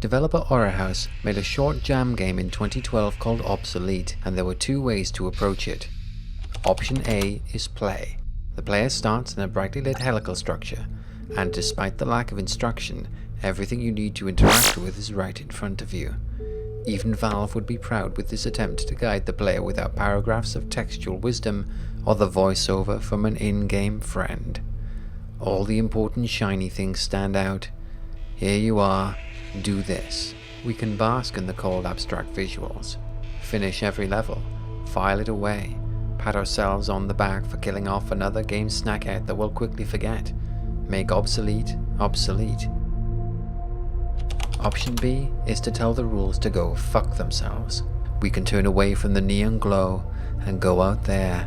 Developer Aura House made a short jam game in 2012 called Obsolete, and there were two ways to approach it. Option A is play. The player starts in a brightly lit helical structure, and despite the lack of instruction, everything you need to interact with is right in front of you. Even Valve would be proud with this attempt to guide the player without paragraphs of textual wisdom or the voiceover from an in-game friend. All the important shiny things stand out. Here you are, do this. We can bask in the cold abstract visuals, finish every level, file it away, pat ourselves on the back for killing off another game snackhead that we'll quickly forget, make obsolete obsolete. Option B is to tell the rules to go fuck themselves. We can turn away from the neon glow and go out there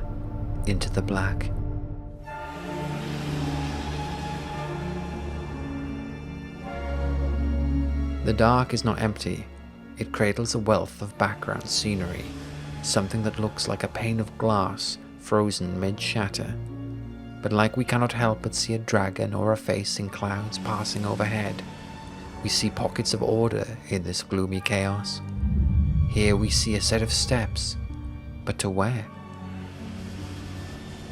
into the black. The dark is not empty. It cradles a wealth of background scenery, something that looks like a pane of glass frozen mid-shatter. But like we cannot help but see a dragon or a face in clouds passing overhead, we see pockets of order in this gloomy chaos. Here we see a set of steps, but to where?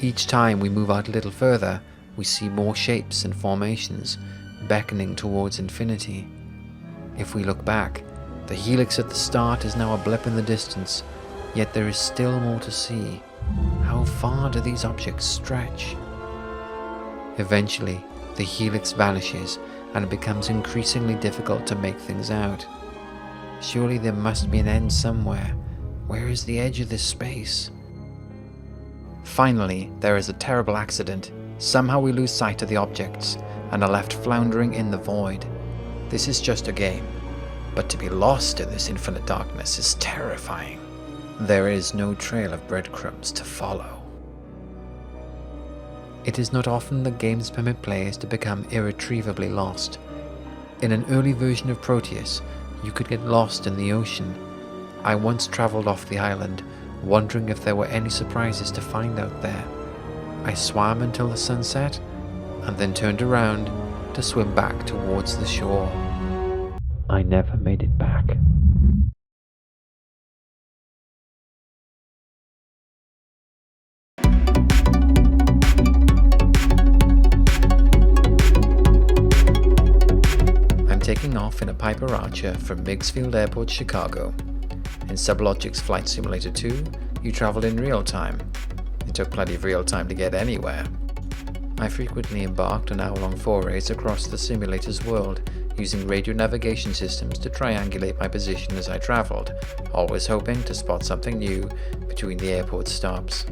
Each time we move out a little further, we see more shapes and formations beckoning towards infinity. If we look back, the helix at the start is now a blip in the distance, yet there is still more to see. How far do these objects stretch? Eventually, the helix vanishes and it becomes increasingly difficult to make things out. Surely there must be an end somewhere. Where is the edge of this space? Finally, there is a terrible accident. Somehow we lose sight of the objects and are left floundering in the void. This is just a game, but to be lost in this infinite darkness is terrifying. There is no trail of breadcrumbs to follow. It is not often that games permit players to become irretrievably lost. In an early version of Proteus, you could get lost in the ocean. I once travelled off the island, wondering if there were any surprises to find out there. I swam until the sun set, and then turned around to swim back towards the shore. I never made it back. I'm taking off in a Piper Archer from Migsfield Airport, Chicago. In Sublogic's Flight Simulator 2, you traveled in real time. It took plenty of real time to get anywhere. I frequently embarked on hour-long forays across the simulator's world, using radio navigation systems to triangulate my position as I travelled, always hoping to spot something new between the airport stops.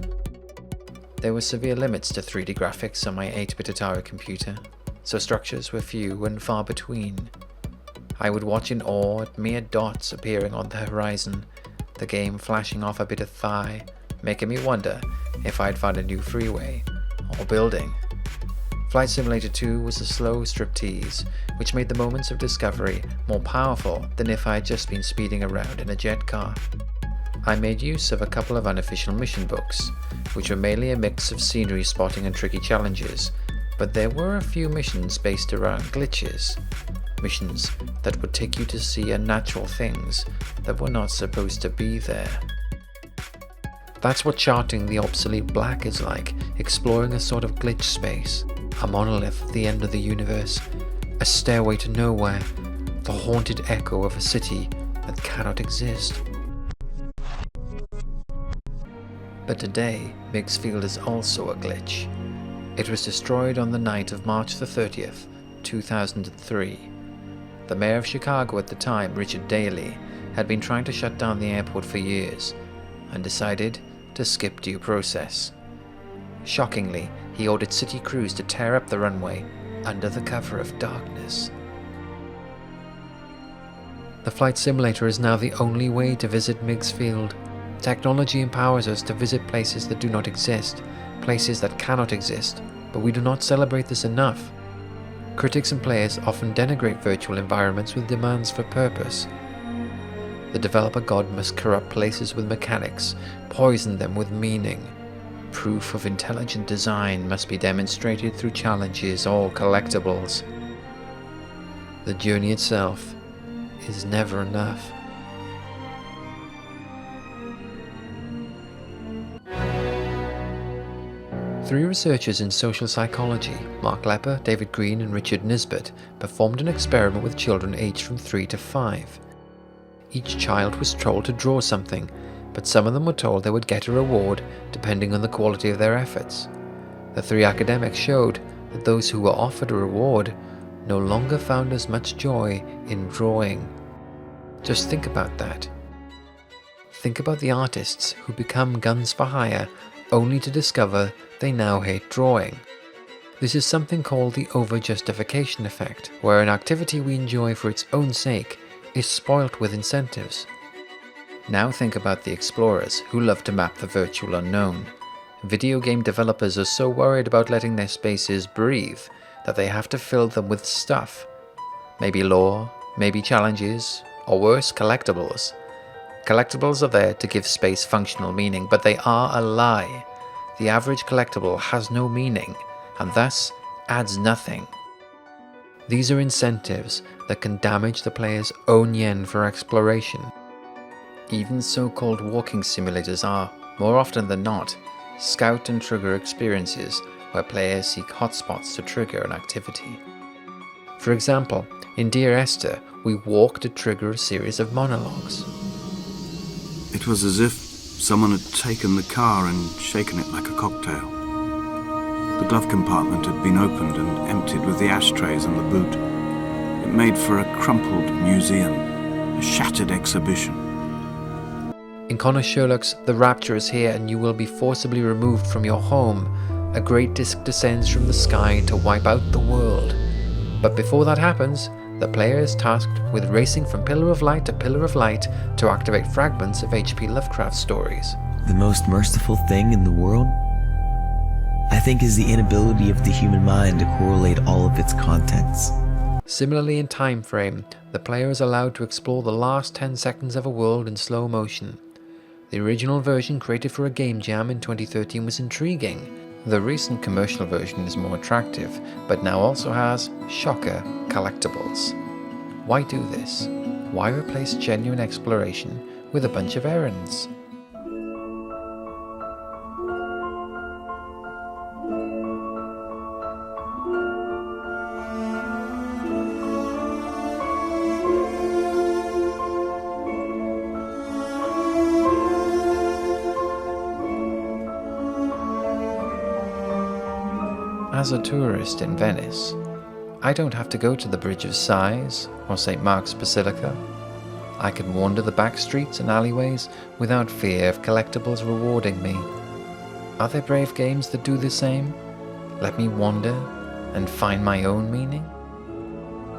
There were severe limits to 3D graphics on my 8-bit Atari computer, so structures were few and far between. I would watch in awe at mere dots appearing on the horizon, the game flashing off a bit of thigh, making me wonder if I'd found a new freeway or building. Flight Simulator 2 was a slow striptease, which made the moments of discovery more powerful than if I had just been speeding around in a jet car. I made use of a couple of unofficial mission books, which were mainly a mix of scenery spotting and tricky challenges, but there were a few missions based around glitches. Missions that would take you to see unnatural things that were not supposed to be there. That's what charting the obsolete black is like, exploring a sort of glitch space, a monolith at the end of the universe, a stairway to nowhere, the haunted echo of a city that cannot exist. But today, Migsfield is also a glitch. It was destroyed on the night of March the 30th, 2003. The mayor of Chicago at the time, Richard Daley, had been trying to shut down the airport for years, and decided to skip due process. Shockingly, he ordered city crews to tear up the runway under the cover of darkness. The flight simulator is now the only way to visit Migsfield. Technology empowers us to visit places that do not exist, places that cannot exist, but we do not celebrate this enough. Critics and players often denigrate virtual environments with demands for purpose. The developer god must corrupt places with mechanics, poison them with meaning. Proof of intelligent design must be demonstrated through challenges or collectibles. The journey itself is never enough. Three researchers in social psychology, Mark Lepper, David Green and Richard Nisbet, performed an experiment with children aged from 3 to 5. Each child was told to draw something, but some of them were told they would get a reward depending on the quality of their efforts. The three academics showed that those who were offered a reward no longer found as much joy in drawing. Just think about that. Think about the artists who become guns for hire only to discover they now hate drawing. This is something called the over-justification effect, where an activity we enjoy for its own sake is spoilt with incentives. Now think about the explorers who love to map the virtual unknown. Video game developers are so worried about letting their spaces breathe that they have to fill them with stuff. Maybe lore, maybe challenges, or worse, collectibles. Collectibles are there to give space functional meaning, but they are a lie. The average collectible has no meaning, and thus adds nothing. These are incentives that can damage the player's own yen for exploration. Even so-called walking simulators are, more often than not, scout and trigger experiences where players seek hotspots to trigger an activity. For example, in Dear Esther, we walk to trigger a series of monologues. It was as if someone had taken the car and shaken it like a cocktail. The glove compartment had been opened and emptied with the ashtrays and the boot. It made for a crumpled museum, a shattered exhibition. In Connor Sherlock's The Rapture is Here and You Will Be Forcibly Removed from Your Home, a great disc descends from the sky to wipe out the world. But before that happens, the player is tasked with racing from pillar of light to pillar of light to activate fragments of H.P. Lovecraft stories. The most merciful thing in the world, I think, is the inability of the human mind to correlate all of its contents. Similarly, in Time Frame, the player is allowed to explore the last 10 seconds of a world in slow motion. The original version created for a game jam in 2013 was intriguing. The recent commercial version is more attractive, but now also has, shocker, collectibles. Why do this? Why replace genuine exploration with a bunch of errands? As a tourist in Venice, I don't have to go to the Bridge of Sighs or St. Mark's Basilica. I can wander the back streets and alleyways without fear of collectibles rewarding me. Are there brave games that do the same? Let me wander and find my own meaning?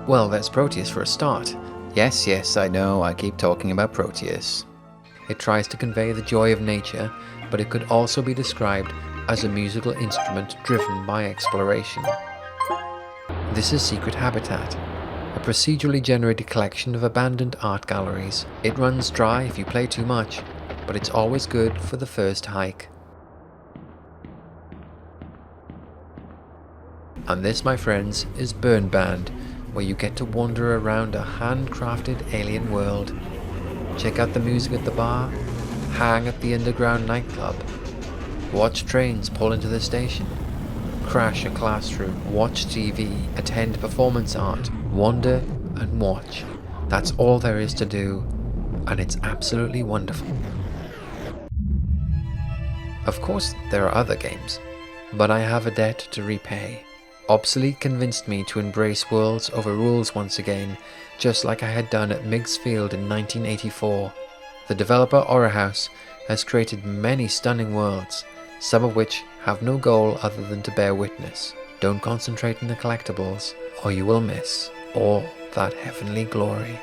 Well, there's Proteus for a start. Yes, I know, I keep talking about Proteus. It tries to convey the joy of nature, but it could also be described as a musical instrument driven by exploration. This is Secret Habitat, a procedurally generated collection of abandoned art galleries. It runs dry if you play too much, but it's always good for the first hike. And this, my friends, is Burnband, where you get to wander around a handcrafted alien world. Check out the music at the bar, hang at the underground nightclub, watch trains pull into the station, crash a classroom, watch TV, attend performance art, wander and watch. That's all there is to do, and it's absolutely wonderful. Of course, there are other games, but I have a debt to repay. Obsolete convinced me to embrace worlds over rules once again, just like I had done at Miggs Field in 1984. The developer Aura House has created many stunning worlds, some of which have no goal other than to bear witness. Don't concentrate on the collectibles, or you will miss all that heavenly glory.